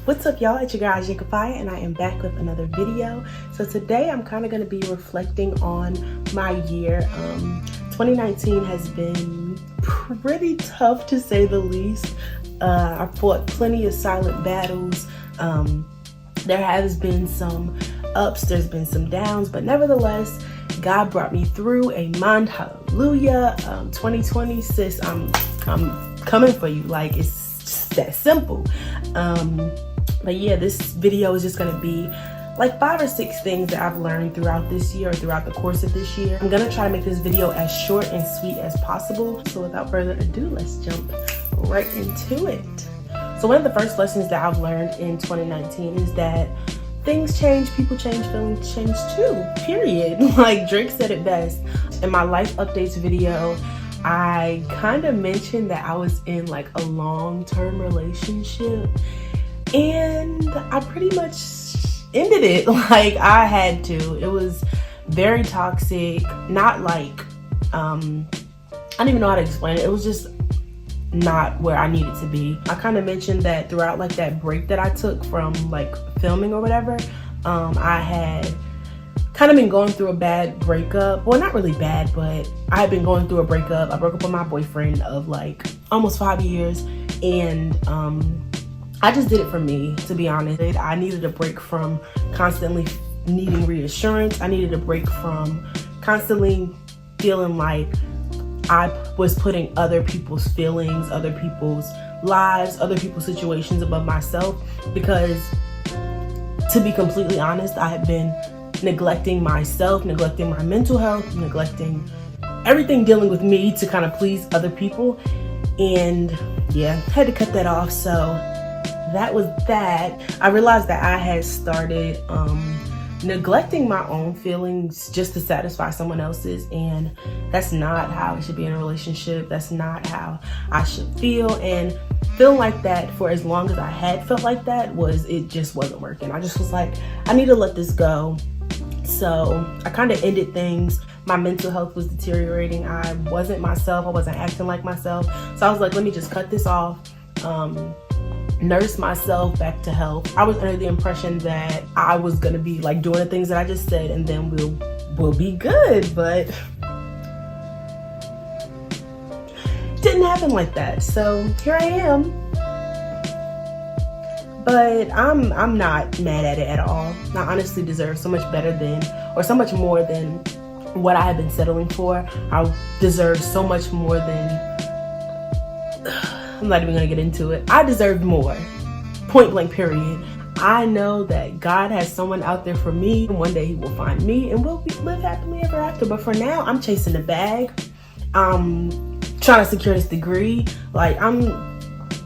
What's up, y'all? It's your girl Ajai Kafiyah, and I am back with another video. So today I'm kind of going to be reflecting on my year. 2019 has been pretty tough, to say the least. I fought plenty of silent battles. There has been some ups, there's been some downs, but nevertheless, God brought me through. Amen. Hallelujah. 2020, sis, I'm coming for you. Like, it's just that simple. But yeah, this video is just gonna be like 5 or 6 things that I've learned throughout this year, or throughout the course of this year. I'm gonna try to make this video as short and sweet as possible. So without further ado, let's jump right into it. So one of the first lessons that I've learned in 2019 is that things change, people change, feelings change too, period. Like Drake said it best. In my life updates video, I kind of mentioned that I was in like a long-term relationship, and I pretty much ended it like I had to. It was very toxic, not like, I don't even know how to explain it. It was just not where I needed to be. I kind of mentioned that throughout like that break that I took from like filming or whatever, I had kind of been going through a bad breakup. Well, not really bad, but I had been going through a breakup. I broke up with my boyfriend of like almost 5 years, and I just did it for me, to be honest. I needed a break from constantly needing reassurance. I needed a break from constantly feeling like I was putting other people's feelings, other people's lives, other people's situations above myself. Because to be completely honest, I had been neglecting myself, neglecting my mental health, neglecting everything dealing with me to kind of please other people. And yeah, had to cut that off. So that was that. I realized that I had started neglecting my own feelings just to satisfy someone else's, and that's not how it should be in a relationship. That's not how I should feel. And feeling like that for as long as I had felt like that, it just wasn't working. I just was like, I need to let this go. So I kind of ended things. My mental health was deteriorating. I wasn't myself. I wasn't acting like myself. So I was like, let me just cut this off. Nurse myself back to health. I was under the impression that I was gonna be like doing the things that I just said, and then we'll be good, but didn't happen like that. So here I am. But I'm not mad at it at all. I honestly deserve so much better than, or so much more than what I have been settling for. I deserve so much more than, I'm not even gonna get into it. I deserve more, point blank, period. I know that God has someone out there for me, and one day he will find me, and we'll live happily ever after. But for now, I'm chasing the bag. I'm trying to secure this degree. Like,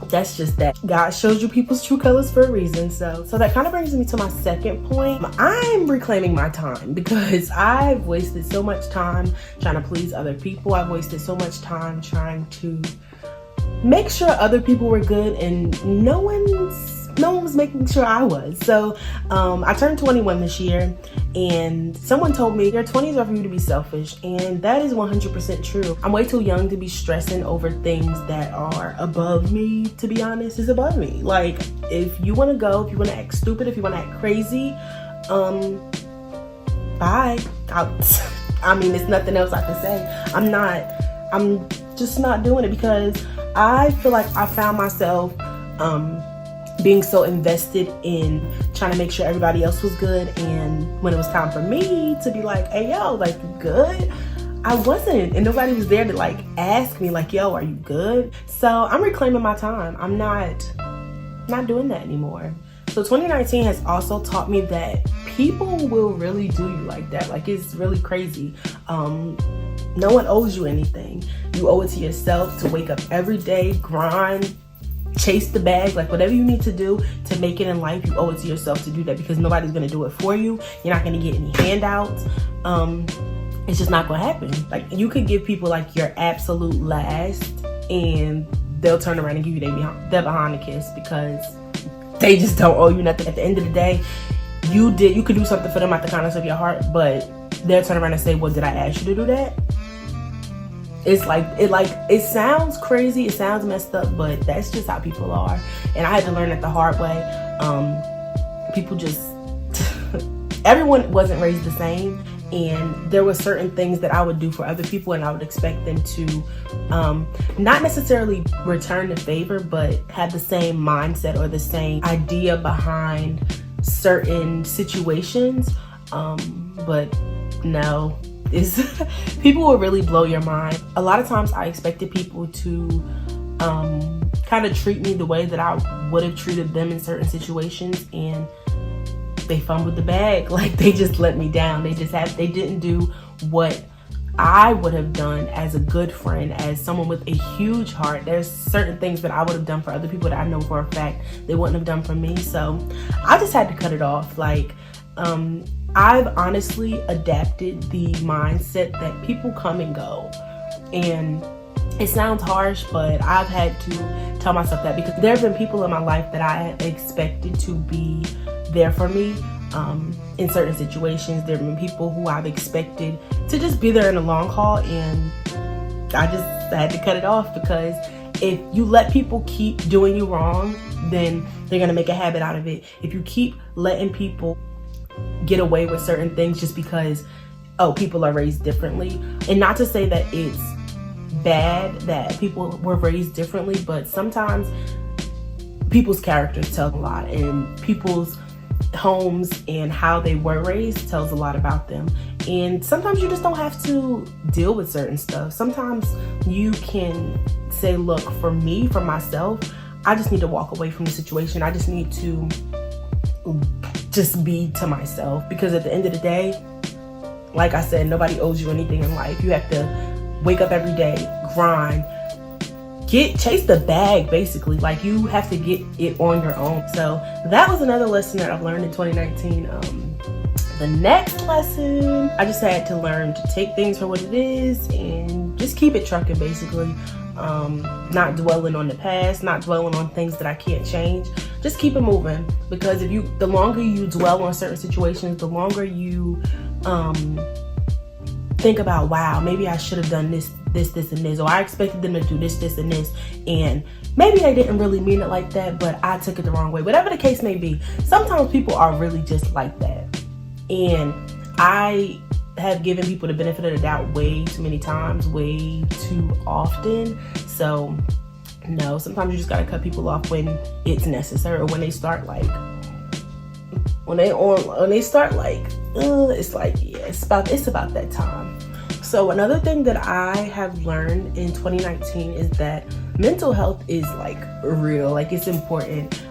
that's just that. God shows you people's true colors for a reason. So that kind of brings me to my second point. I'm reclaiming my time, because I've wasted so much time trying to please other people. I've wasted so much time trying to make sure other people were good, and no one was making sure I was. So I turned 21 this year, and someone told me your 20s are for you to be selfish, and that is 100% true. I'm way too young to be stressing over things that are above me. To be honest, it's above me. Like, if you want to go, if you want to act stupid, if you want to act crazy, bye. I mean, there's nothing else I can say. I'm just not doing it, because I feel like I found myself being so invested in trying to make sure everybody else was good, and when it was time for me to be like, hey, yo, like, you good? I wasn't, and nobody was there to like ask me like, yo, are you good? So I'm reclaiming my time. I'm not doing that anymore. So 2019 has also taught me that people will really do you like that. Like, it's really crazy. No one owes you anything. You owe it to yourself to wake up every day, grind, chase the bag, like whatever you need to do to make it in life. You owe it to yourself to do that, because nobody's gonna do it for you. You're not gonna get any handouts. It's just not gonna happen. Like, you could give people like your absolute last, and they'll turn around and give you their behind the kiss, because they just don't owe you nothing. At the end of the day, you could do something for them out the kindness of your heart, but they'll turn around and say, well, did I ask you to do that? It's like it sounds crazy, it sounds messed up, but that's just how people are. And I had to learn it the hard way. People just everyone wasn't raised the same, and there were certain things that I would do for other people and I would expect them to not necessarily return the favor, but have the same mindset or the same idea behind certain situations. But no, people will really blow your mind. A lot of times I expected people to kind of treat me the way that I would have treated them in certain situations, and they fumbled the bag. Like, they just let me down. They didn't do what I would have done as a good friend, as someone with a huge heart. There's certain things that I would have done for other people that I know for a fact they wouldn't have done for me. So I just had to cut it off. Like, I've honestly adapted the mindset that people come and go. And it sounds harsh, but I've had to tell myself that, because there have been people in my life that I expected to be there for me in certain situations. There have been people who I've expected to just be there in the long haul, and I had to cut it off, because if you let people keep doing you wrong, then they're gonna make a habit out of it. If you keep letting people get away with certain things just because, oh, people are raised differently, and not to say that it's bad that people were raised differently, but sometimes people's characters tell a lot, and people's homes and how they were raised tells a lot about them. And sometimes you just don't have to deal with certain stuff. Sometimes you can say, look, for me, for myself, I just need to walk away from the situation. I just need to just be to myself, because at the end of the day, like I said, nobody owes you anything in life. You have to wake up every day, grind, chase the bag, basically. Like, you have to get it on your own. So that was another lesson that I've learned in 2019. The next lesson, I just had to learn to take things for what it is and just keep it trucking, basically. Not dwelling on the past, not dwelling on things that I can't change. Just keep it moving, because the longer you dwell on certain situations, the longer you think about, wow, maybe I should have done this, and this, or I expected them to do this, and this, and maybe they didn't really mean it like that, but I took it the wrong way. Whatever the case may be, sometimes people are really just like that. And I have given people the benefit of the doubt way too many times, way too often. So no, sometimes you just gotta cut people off when it's necessary, or when they start like, it's like, yeah, it's about that time. So another thing that I have learned in 2019 is that mental health is like real, like it's important.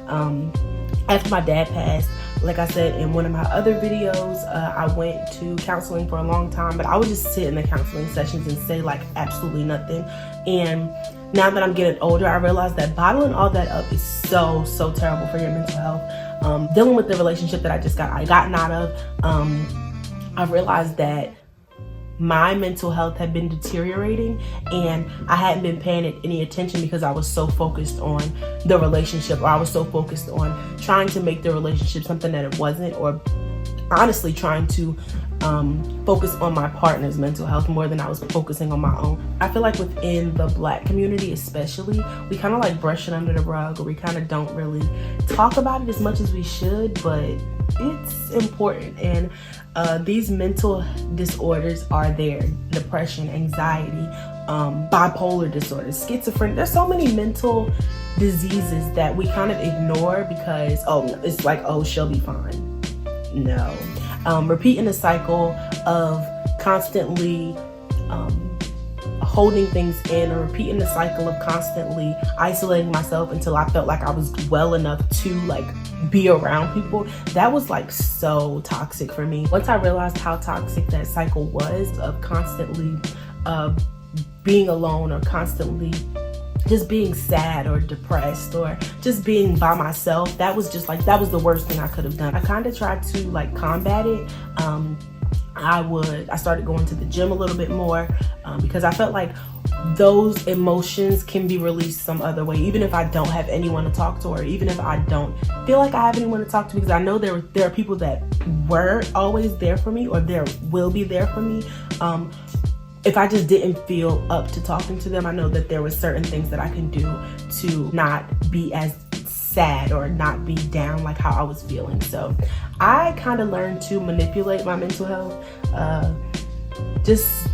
After my dad passed, like I said in one of my other videos, I went to counseling for a long time, but I would just sit in the counseling sessions and say like absolutely nothing. And now that I'm getting older, I realize that bottling all that up is so terrible for your mental health. Dealing with the relationship that I gotten out of, I realized that my mental health had been deteriorating, and I hadn't been paying it any attention because I was so focused on the relationship, or I was so focused on trying to make the relationship something that it wasn't, or honestly trying to focus on my partner's mental health more than I was focusing on my own. I feel like within the Black community especially, we kind of like brush it under the rug, or we kind of don't really talk about it as much as we should, but it's important. And these mental disorders are there: depression, anxiety, bipolar disorders, schizophrenia. There's so many mental diseases that we kind of ignore because, it's like, she'll be fine. No. Repeating the cycle of constantly holding things in, or repeating the cycle of constantly isolating myself until I felt like I was well enough to like be around people. That was like so toxic for me. Once I realized how toxic that cycle was, of constantly being alone, or constantly just being sad or depressed, or just being by myself, that was the worst thing I could have done. I kind of tried to like combat it. I started going to the gym a little bit more because I felt like those emotions can be released some other way, even if I don't have anyone to talk to, or even if I don't feel like I have anyone to talk to, because I know there are people that were always there for me, or there will be there for me. if I just didn't feel up to talking to them, I know that there were certain things that I can do to not be as sad or not be down like how I was feeling. So I kind of learned to manipulate my mental health, just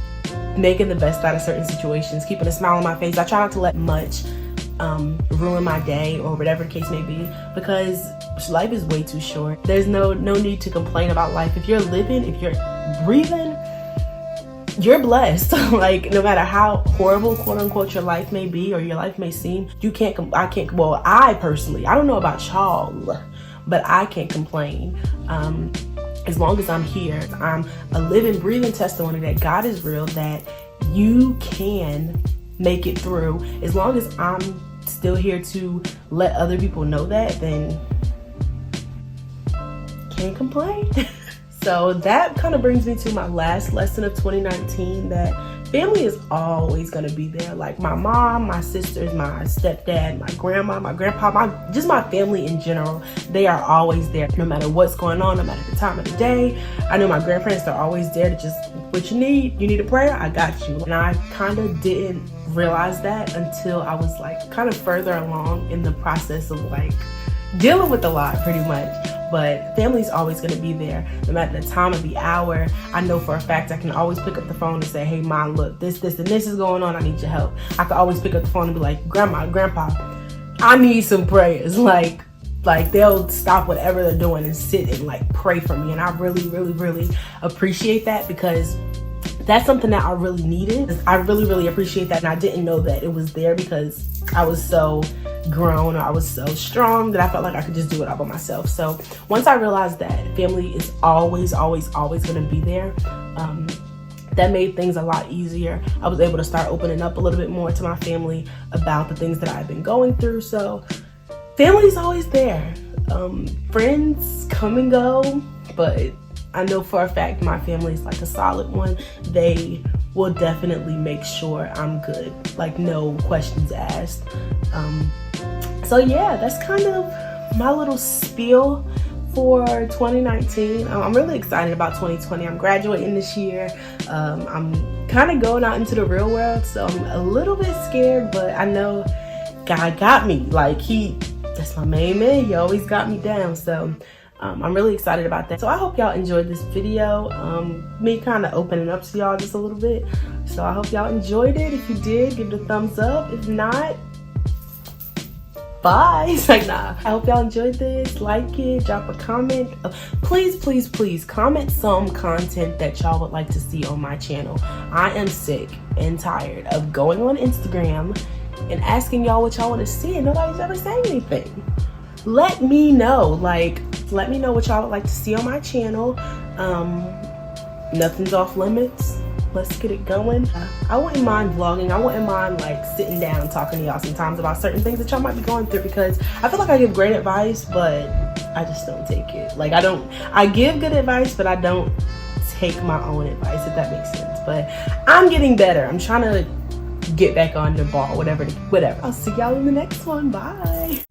making the best out of certain situations, keeping a smile on my face. I try not to let much ruin my day or whatever the case may be, because life is way too short. There's no need to complain about life. If you're living, if you're breathing, you're blessed. Like, no matter how horrible, quote unquote, your life may be or your life may seem, I personally, I don't know about y'all, but I can't complain. As long as I'm here, I'm a living, breathing testimony that God is real, that you can make it through. As long as I'm still here to let other people know that, then can't complain. So that kind of brings me to my last lesson of 2019, that family is always going to be there. Like my mom, my sisters, my stepdad, my grandma, my grandpa, just my family in general, they are always there no matter what's going on, no matter the time of the day. I know my grandparents are always there to just, what you need a prayer, I got you. And I kind of didn't realize that until I was like kind of further along in the process of like dealing with a lot, pretty much. But family's always going to be there no matter the time of the hour. I know for a fact I can always pick up the phone and say, hey mom, look, this and this is going on, I need your help. I can always pick up the phone and be like, grandma, grandpa, I need some prayers. Like they'll stop whatever they're doing and sit and like pray for me. And I really appreciate that, because that's something that I really needed. I really appreciate that. And I didn't know that it was there because I was so grown, or I was so strong that I felt like I could just do it all by myself. So once I realized that family is always going to be there, that made things a lot easier. I was able to start opening up a little bit more to my family about the things that I've been going through. So family's always there. Friends come and go, but I know for a fact my family is like a solid one. They will definitely make sure I'm good, like no questions asked. So yeah, that's kind of my little spiel for 2019. I'm really excited about 2020. I'm graduating this year. I'm kind of going out into the real world, so I'm a little bit scared, but I know God got me. Like that's my main man. He always got me down. So I'm really excited about that. So I hope y'all enjoyed this video. Me kind of opening up to y'all just a little bit. So I hope y'all enjoyed it. If you did, give it a thumbs up. If not, bye. It's like, nah. I hope y'all enjoyed this. Like it, drop a comment. Please comment some content that y'all would like to see on my channel. I am sick and tired of going on Instagram and asking y'all what y'all want to see and nobody's ever saying anything. Let me know. Let me know what y'all would like to see on my channel. Nothing's off limits. Let's get it going. I wouldn't mind vlogging. I wouldn't mind like sitting down and talking to y'all sometimes about certain things that y'all might be going through, because I feel like I give great advice, but I just don't take it. Like I give good advice, but I don't take my own advice, if that makes sense. But I'm getting better. I'm trying to get back on the ball, whatever. I'll see y'all in the next one. Bye.